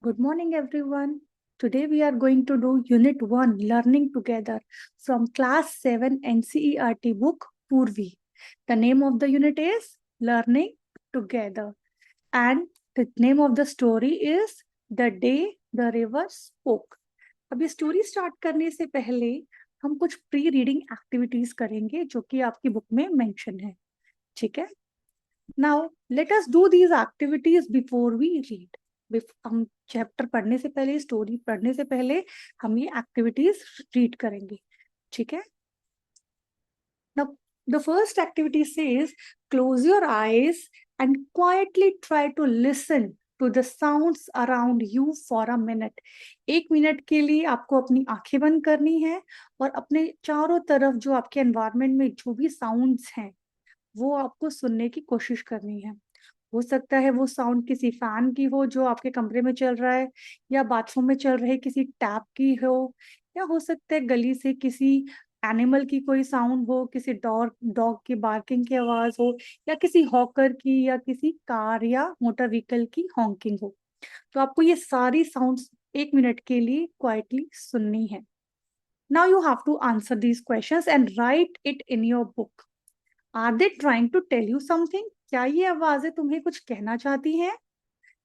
Good morning, everyone. Today we are going to do Unit 1 Learning Together from Class 7 NCERT book Purvi. The name of the unit is Learning Together, and the name of the story is The Day the River Spoke. अब ये story start करने से पहले हम कुछ pre reading activities करेंगे जो कि आपकी बुक में मेंशन है. ठीक है. Now let us do these activities before we read. हम चैप्टर पढ़ने से पहले, स्टोरी पढ़ने से पहले हम ये एक्टिविटीज रीड करेंगे. ठीक है. Now the first activity says close your eyes and quietly try to listen to the sounds around you for a minute. 1 minute के लिए आपको अपनी आंखें बंद करनी है और अपने चारों तरफ जो आपके एनवायरमेंट में जो भी साउंड्स हैं वो आपको सुनने की कोशिश करनी है. हो सकता है वो साउंड किसी फैन की हो जो आपके कमरे में चल रहा है, या बाथरूम में चल रहे किसी टैप की हो, या हो सकता है गली से किसी एनिमल की कोई साउंड हो, किसी डॉग डॉग की बार्किंग की आवाज हो, या किसी हॉकर की, या किसी कार या मोटर व्हीकल की हॉकिंग हो. तो आपको ये सारी साउंड्स 1 मिनट के लिए क्वाइटली सुननी है. Now you have to answer these questions and write it in your book. Are they trying to tell you something? क्या ये आवाजें तुम्हें कुछ कहना चाहती हैं?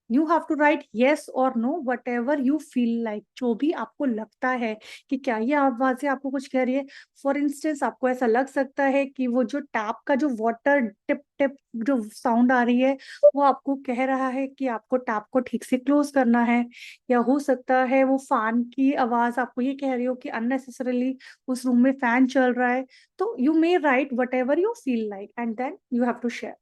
You have to write yes और no, whatever you feel like. जो भी आपको लगता है कि क्या ये आवाजें आपको कुछ कह रही है. फॉर इंस्टेंस आपको ऐसा लग सकता है कि वो जो टैप का जो वाटर टिप टिप जो साउंड आ रही है वो आपको कह रहा है कि आपको टैप को ठीक से क्लोज करना है. या हो सकता है वो फैन की आवाज आपको ये कह रही हो कि अननेसेसरली उस रूम में फैन चल रहा है. तो you may write whatever you feel like and then you have to share.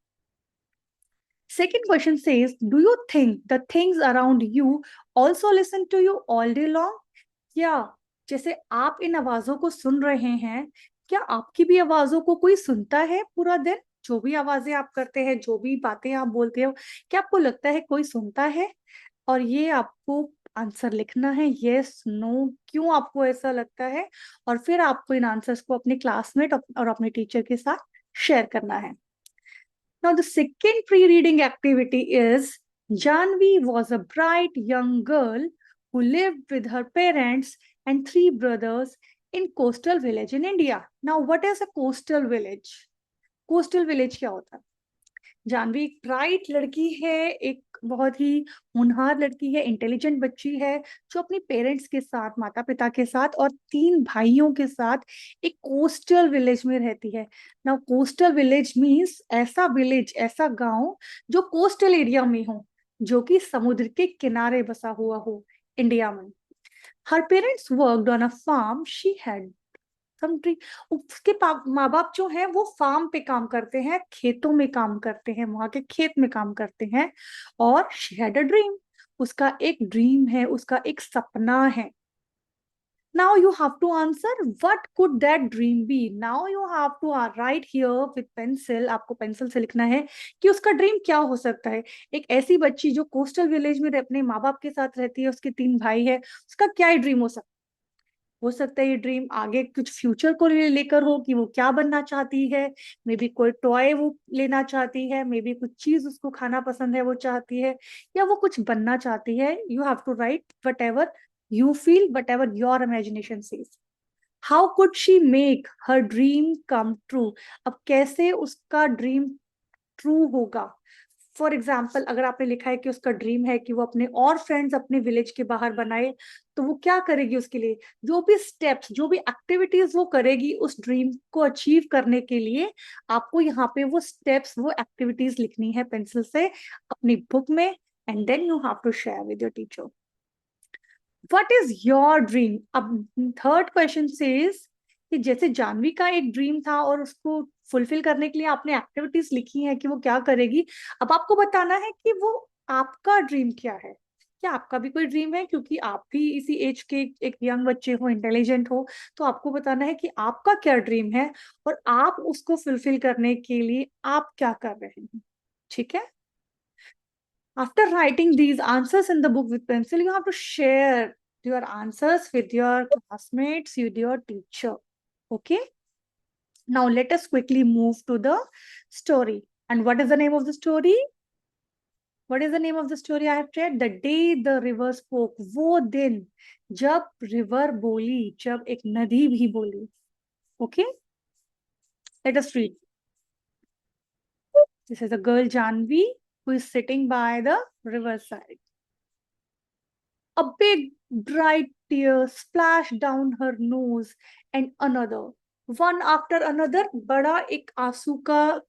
Second question says, do you think the things around you also listen to you all day long? क्या जैसे आप इन आवाजों को सुन रहे हैं, क्या आपकी भी आवाजों को कोई सुनता है पूरा दिन? जो भी आवाजें आप करते हैं, जो भी बातें आप बोलते हो, क्या आपको लगता है कोई सुनता है? और ये आपको आंसर लिखना है, यस नो, क्यों आपको ऐसा लगता है, और फिर आपको इन आंसर्स को अपने क्लासमेट और अपने टीचर के साथ शेयर करना है. Now, the second pre-reading activity is Janvi was a bright young girl who lived with her parents and 3 brothers in coastal village in India. Now, what is a coastal village? Coastal village क्या होता है? जानवी एक bright लड़की है, एक बहुत ही होनहार लड़की है, इंटेलिजेंट बच्ची है जो अपनी पेरेंट्स के साथ, माता पिता के साथ और 3 भाइयों के साथ एक कोस्टल विलेज में रहती है. ना कोस्टल विलेज मीन्स ऐसा विलेज, ऐसा गांव जो कोस्टल एरिया में हो, जो कि समुद्र के किनारे बसा हुआ हो, इंडिया में. हर parents worked on a farm she had something. उसके माँ बाप जो हैं वो फार्म पे काम करते हैं, खेतों में काम करते हैं, वहां के खेत में काम करते हैं. और शी हैड अ ड्रीम. उसका एक ड्रीम है, उसका एक सपना है. Now you have to answer what could that dream be. Now you have to write here with pencil. आपको पेंसिल से लिखना है कि उसका ड्रीम क्या हो सकता है. एक ऐसी बच्ची जो कोस्टल विलेज में अपने माँ बाप के साथ रहती है, उसके 3 भाई है, उसका क्या ड्रीम हो सकता है. हो सकता है ये ड्रीम आगे कुछ फ्यूचर को लेकर हो कि वो क्या बनना चाहती है. मे बी कोई टॉय वो लेना चाहती है, मे बी कुछ चीज उसको खाना पसंद है वो चाहती है, या वो कुछ बनना चाहती है. You have to write whatever you feel, whatever your imagination says. How could she make her dream come true. अब कैसे उसका ड्रीम ट्रू होगा. फॉर एग्जाम्पल, अगर आपने लिखा है कि उसका ड्रीम है कि वो अपने और फ्रेंड्स अपने विलेज के बाहर बनाए, तो वो क्या करेगी उसके लिए. जो भी स्टेप्स, जो भी एक्टिविटीज वो करेगी उस ड्रीम को अचीव करने के लिए, आपको यहाँ पे वो स्टेप्स, वो एक्टिविटीज लिखनी है पेंसिल से अपनी बुक में. And then you have to share with your teacher. What is your dream. अब थर्ड क्वेश्चन सेज कि जैसे जानवी का एक ड्रीम था और उसको फुलफिल करने के लिए आपने एक्टिविटीज लिखी हैं कि वो क्या करेगी. अब आपको बताना है कि वो आपका ड्रीम क्या है. क्या आपका भी कोई ड्रीम है, क्योंकि आप भी इसी एज के एक यंग बच्चे हो, इंटेलिजेंट हो, तो आपको बताना है कि आपका क्या ड्रीम है और आप उसको फुलफिल करने के लिए आप क्या कर रहे हैं. ठीक है. After writing these answers in the book with pencil, you have to share your answers with your classmates, with your teacher. Okay. Now let us quickly move to the story. And what is the name of the story? What is the name of the story I have read? The day the river spoke. वो दिन जब river बोली, जब एक नदी भी बोली. Okay? Let us read. This is a girl Janvi who is sitting by the riverside. A big bright tear splashed down her nose and another. One after another, बड़ा एक आंसू का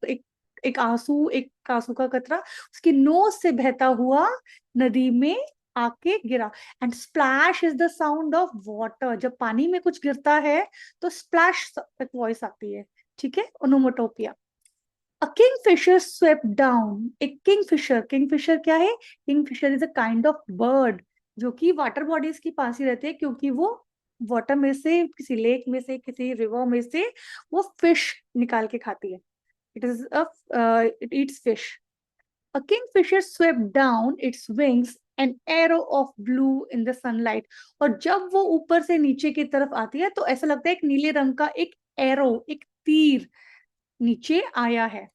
एक आंसू का कतरा उसकी नोज से बहता हुआ नदी में आके गिरा. And splash is the sound of water. जब पानी में कुछ गिरता है तो स्प्लैश एक वॉइस आती है. ठीक है, onomatopoeia. A kingfisher swept down. एक किंगफिशर क्या है? Kingfisher is a kind of bird जो कि वाटर बॉडीज के पास ही रहते हैं, क्योंकि वो वाटर में से, किसी लेक में से, किसी रिवर में से वो फिश निकाल के खाती है. It eats fish. A kingfisher swept down its wings, an arrow of blue in the sunlight. और जब वो ऊपर से नीचे की तरफ आती है तो ऐसा लगता है एक नीले रंग का एक एरो, एक तीर नीचे आया है.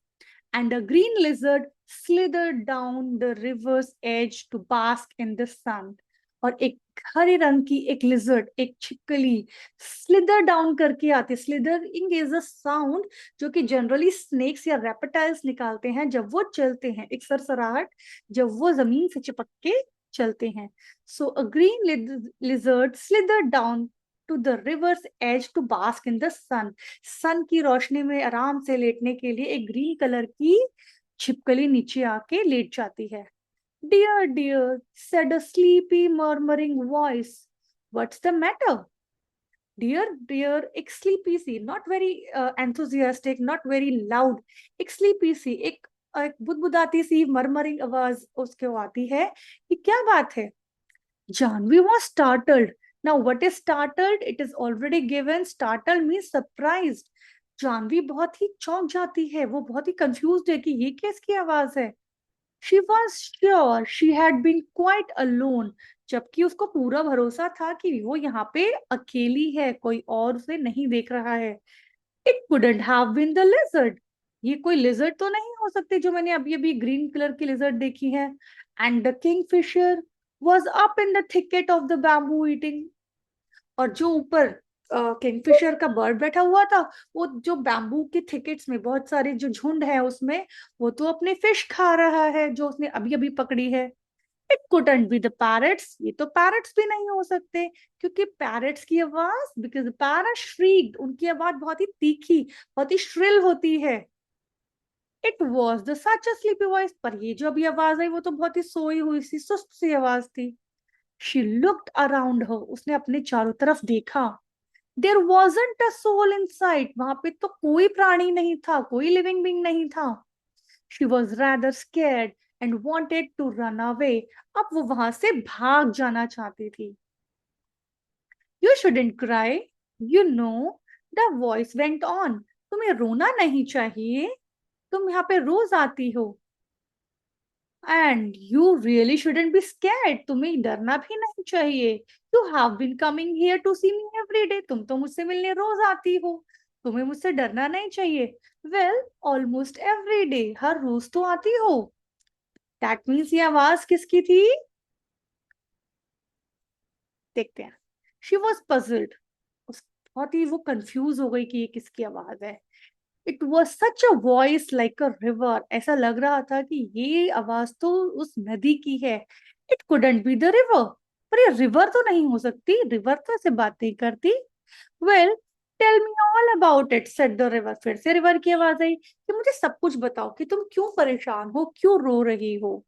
And a green lizard slithered down the river's edge to bask in the sun. और एक हरे रंग की एक लिजर्ड, एक छिपकली स्लिदर डाउन करके आती है. स्लिदरिंग इज अ साउंड जो कि जनरली स्नेक्स या रेप्टाइल्स निकालते हैं जब वो चलते हैं, एक सरसराहट जब वो जमीन से चिपक के चलते हैं. So a green lizard slither down to the river's edge to bask in the sun. Sun की रोशनी में आराम से लेटने के लिए एक ग्रीन कलर की छिपकली नीचे आके लेट जाती है. Dear, dear, said a sleepy murmuring voice. What's the matter? Dear, dear, एक sleepy C, not very enthusiastic, not very loud, एक sleepy सी, एक बुदबुदाती सी मरमरिंग आवाज उसके आती है कि क्या बात है. Janvi was startled. Now, what is startled? It is already given. Startled means surprised. Janvi बहुत ही चौंक जाती है, वो बहुत ही कंफ्यूज्ड है कि ये किसकी आवाज है. She was sure she had been quite alone. जबकि उसको पूरा भरोसा था कि वो यहाँ पे अकेली है, कोई और उसे नहीं देख रहा है. It couldn't have been the lizard. ये कोई लिजर्ड तो नहीं हो सकती जो मैंने अभी अभी ग्रीन कलर की लिजर्ड देखी है. And the kingfisher was up in the thicket of the bamboo eating. और जो ऊपर किंगफिशर का बर्ड बैठा हुआ था, वो जो बैम्बू के थिकेट्स में बहुत सारे जो झुंड है उसमें, वो तो अपने फिश खा रहा है जो उसने अभी अभी पकड़ी है. It couldn't be the parrots. ये तो पैरट्स भी नहीं हो सकते, क्योंकि पैरट्स की आवाज, बिकॉज पैरट श्रीक्ड, उनकी आवाज बहुत ही तीखी, बहुत ही श्रिल होती है. It was the such a sleepy voice. पर ये जो अभी आवाज आई वो तो बहुत ही सोई हुई सी, सुस्त सी आवाज थी. She looked around her. उसने अपने चारों तरफ देखा. There wasn't a soul in sight. वहां पे तो कोई प्राणी नहीं था, कोई लिविंग बीइंग नहीं था. She was rather scared and wanted to run away. अब वो वहां से भाग जाना चाहती थी. You shouldn't cry, you know, the voice went on. तुम्हें रोना नहीं चाहिए, तुम यहाँ पे रोज आती हो. And you really shouldn't be scared. तुम्हें डरना भी नहीं चाहिए. You have been coming here to see me every day. तुम तो मुझसे मिलने रोज आती हो, तुम्हें मुझसे डरना नहीं चाहिए. Well, almost every day. हर रोज तो आती हो. दैट मीन्स ये आवाज किसकी थी? देखते हैं. She was puzzled. बहुत ही वो कंफ्यूज हो गई कि ये किसकी आवाज है. It was such a voice like a river. ऐसा लग रहा था कि ये आवाज तो उस नदी की है. It couldn't be the river. पर ये रिवर तो नहीं हो सकती, रिवर तो ऐसे बात नहीं करती. Well, tell me all about it, said the river. फिर से रिवर की आवाज आई कि मुझे सब कुछ बताओ कि तुम क्यों परेशान हो, क्यों रो रही हो.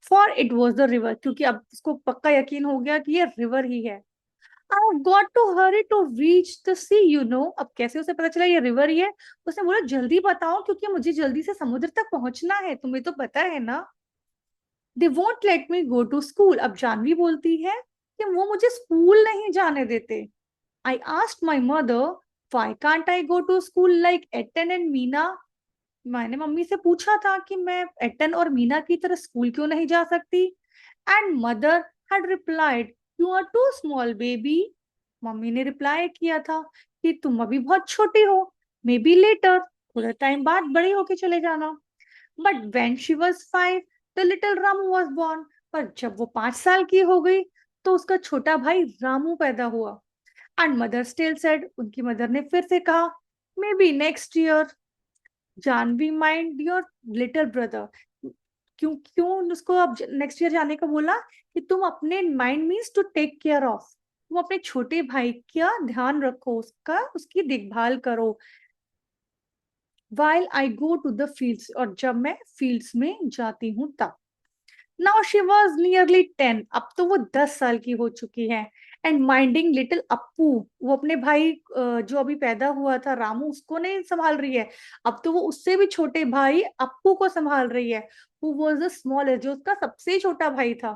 For it was the river. क्योंकि अब उसको पक्का यकीन हो गया कि ये रिवर ही है. I've got to hurry to reach the sea, you know. अब कैसे उसे पता चला ये रिवर ही है? उसने बोला जल्दी बताओ क्योंकि मुझे जल्दी से समुद्र तक पहुंचना है, तुम्हें तो पता है ना. They won't let me go to school. अब जानवी बोलती है कि वो मुझे स्कूल नहीं जाने देते. I asked my mother, why can't I go to school like Etten and Meena? मैंने मम्मी से पूछा था कि मैं एटन और मीना की तरह स्कूल क्यों नहीं जा सकती. And mother had replied, you are too small baby. Mummy ने रिप्लाई किया था कि तुम अभी बहुत छोटी हो, मे बी लेटर, थोड़ा टाइम बाद बड़ी होके चले जाना. But when she was 5, the little Ramu was born. पर जब वो 5 साल की हो गई तो उसका छोटा भाई रामू पैदा हुआ। एंड मदर स्टिल सेड, उनकी मदर ने फिर से कहा, maybe next year Janvi mind your little brother. क्यों क्यों उसको अब नेक्स्ट ईयर जाने का बोला? कि तुम अपने mind means to take care of, तुम अपने छोटे भाई का ध्यान रखो, उसका उसकी देखभाल करो। while I go to the fields, और जब मैं फील्ड्स में जाती हूँ तब। नाउ शी वॉज नियरली 10, अब तो वो 10 साल की हो चुकी है। एंड माइंडिंग लिटिल अप्पू, वो अपने भाई जो अभी पैदा हुआ था रामू, उसको नहीं संभाल रही है, अब तो वो उससे भी छोटे भाई अप्पू को संभाल रही है। हु वॉज द स्मॉलेस्ट, जो उसका सबसे छोटा भाई था।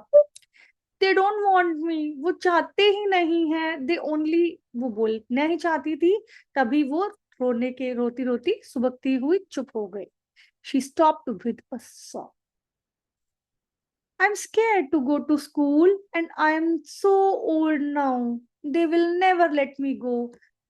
दे डोंट वॉन्ट मी, वो चाहते ही नहीं है। दे ओनली, वो बोलना ही चाहती थी। तभी वो रोती रोती सुबकती हुई चुप हो गई। She stopped with a saw. I'm scared to go to school and I'm so old now. They will never let me go.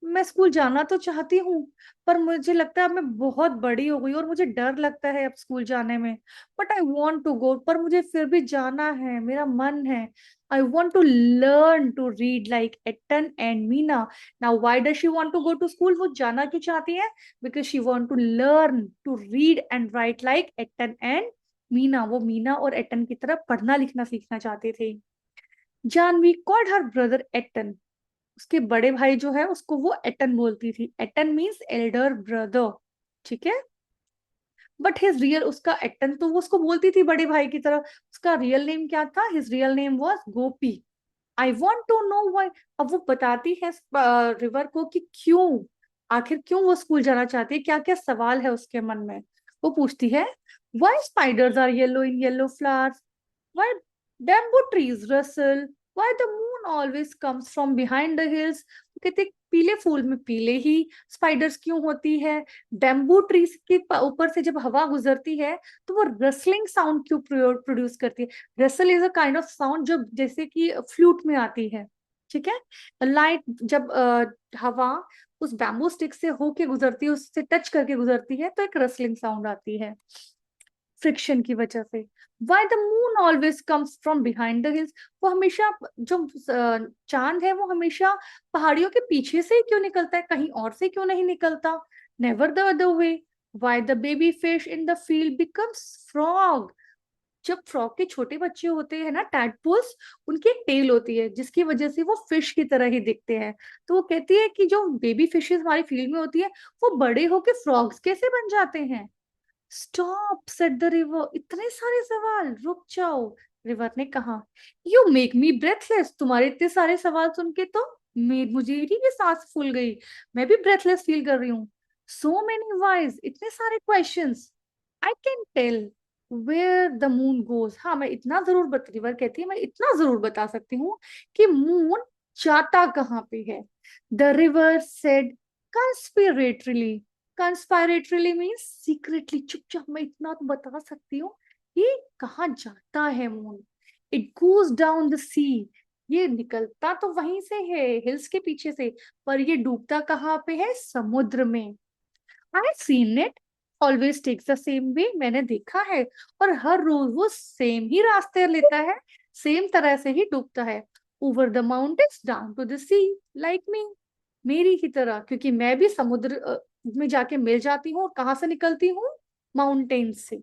मैं स्कूल जाना तो चाहती हूँ, पर मुझे लगता है अब मैं बहुत बड़ी हो गई और मुझे डर लगता है अब स्कूल जाने में। But I want to go, पर मुझे फिर भी जाना है, मेरा मन है। I want to learn to read like Ettan and Meena. Now why does she want to go to school? वो जाना क्यों चाहती है? Because she want to learn to read and write like Ettan and Meena. वो मीना और एटन की तरह पढ़ना लिखना सीखना चाहते थे। Janvi called her brother Ettan, उसके बड़े भाई जो है उसको वो एटन बोलती थी। एटन मीन्स एल्डर ब्रदर, ठीक है। बट हिज रियल, उसका एटन तो वो उसको बोलती थी बड़े भाई की तरह, उसका रियल नेम क्या था? His real name was Gopi. I want to know why. अब वो बताती है रिवर को कि क्यों, आखिर क्यों वो स्कूल जाना चाहती है, क्या क्या सवाल है उसके मन में। वो पूछती है, why spiders are yellow in yellow flowers, why bamboo trees rustle, why the moon always comes from behind the hills। वो कहते हैं, पीले फूल में पीले ही स्पाइडर्स क्यों होती है, बैम्बू ट्रीज के ऊपर से जब हवा गुजरती है तो वो रसलिंग साउंड क्यों प्रोड्यूस करती है। Russell is a kind of sound जो जैसे कि फ्लूट में आती है, ठीक है। लाइट जब हवा उस बैम्बू स्टिक से होके गुजरती है, उससे टच करके गुजरती है, तो एक रसलिंग साउंड आती है फ्रिक्शन की वजह से। Why the moon always comes from behind the hills, वो हमेशा जो चांद है वो हमेशा पहाड़ियों के पीछे से ही क्यों निकलता है, कहीं और से क्यों नहीं निकलता? Never the other way. Why the baby fish in the field becomes frog, जब फ्रॉग के छोटे बच्चे होते हैं ना टैडपोल्स, उनकी एक टेल होती है जिसकी वजह से वो फिश की तरह ही दिखते हैं। तो वो कहती है कि जो बेबी फिशेस हमारी फील्ड में होती है वो बड़े होके फ्रॉग्स कैसे बन जाते हैं। स्टॉप सेड द रिवर, इतने सारे सवाल, रुक जाओ। रिवर ने कहा, यू मेक मी ब्रेथलेस, तुम्हारे इतने सारे सवाल सुन के तो मुझे ही भी सांस फूल गई, मैं भी ब्रेथलेस फील कर रही हूँ। सो मेनी वाइज, इतने सारे questions. I can tell where the moon goes, हाँ मैं इतना जरूर रिवर कहती है, मैं इतना जरूर बता सकती हूँ कि मून जाता कहाँ पे है। The river said conspiratorially, conspiratorially means secretly, चुपचाप, मैं इतना तो बता सकती हूँ ये कहाँ जाता है moon. It goes down the sea, ये निकलता तो वहीं से है हिल्स के पीछे से, पर ये डूबता कहाँ पे है? समुद्र में। I seen it always takes the same way, मैंने देखा है, और हर रोज वो सेम ही रास्ते लेता है, सेम तरह से ही डूबता है। Over the mountains down to the sea, like me, मेरी ही तरह, क्योंकि मैं भी समुद्र में जाके मिल जाती हूँ। और कहाँ से निकलती हूँ? माउंटेन से।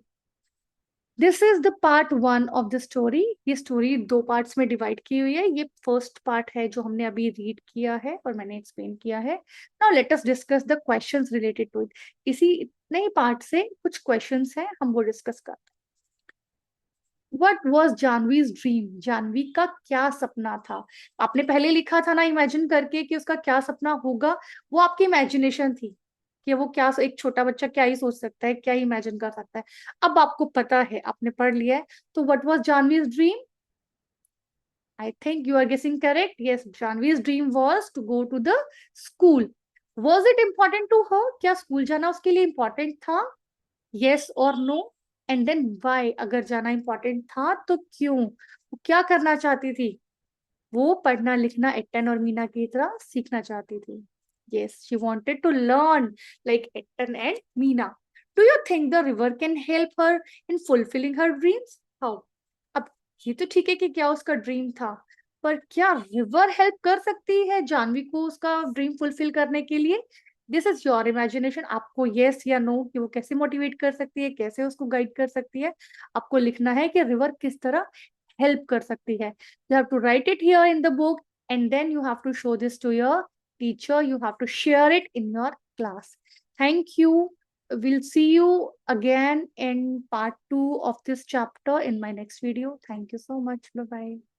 This is the part 1 of the story. ये स्टोरी 2 पार्ट्स में डिवाइड की हुई है। ये फर्स्ट पार्ट है जो हमने अभी रीड किया है और मैंने एक्सप्लेन किया है। Now let us discuss the questions related to it. इसी इतने ही पार्ट से कुछ क्वेश्चंस हैं, हम वो डिस्कस करते हैं। What was Janvi's dream, Janvi का क्या सपना था? आपने पहले लिखा था ना इमेजिन करके कि उसका क्या सपना होगा, वो आपकी इमेजिनेशन थी कि वो क्या, एक छोटा बच्चा क्या ही सोच सकता है, क्या ही इमेजिन कर सकता है। अब आपको पता है, आपने पढ़ लिया है, तो what was Janvi's dream? I think you are guessing correct. Yes, Janvi's dream was to go to the school. Was it important to her, क्या स्कूल जाना उसके लिए इम्पोर्टेंट था? यस और नो, एंड देन व्हाई, अगर जाना इंपॉर्टेंट था तो क्यों, वो क्या करना चाहती थी? वो पढ़ना लिखना एट्टन और मीना की तरह सीखना चाहती थी। Yes, she wanted to learn like Ettan and Meena. Do you think the river can help her in fulfilling her dreams? How? अब ये तो ठीक है कि क्या उसका ड्रीम था, पर क्या रिवर हेल्प कर सकती है जानवी को उसका ड्रीम फुलफिल करने के लिए? दिस इज योर इमेजिनेशन, आपको यस या नो कि वो कैसे मोटिवेट कर सकती है, कैसे उसको गाइड कर सकती है, आपको लिखना है कि रिवर किस तरह हेल्प कर सकती है. You have to write it here in the book and then you have to show this to your teacher. You have to share it in your class. Thank you. We'll see you again in part 2 of this chapter in my next video. Thank you so much. Bye bye.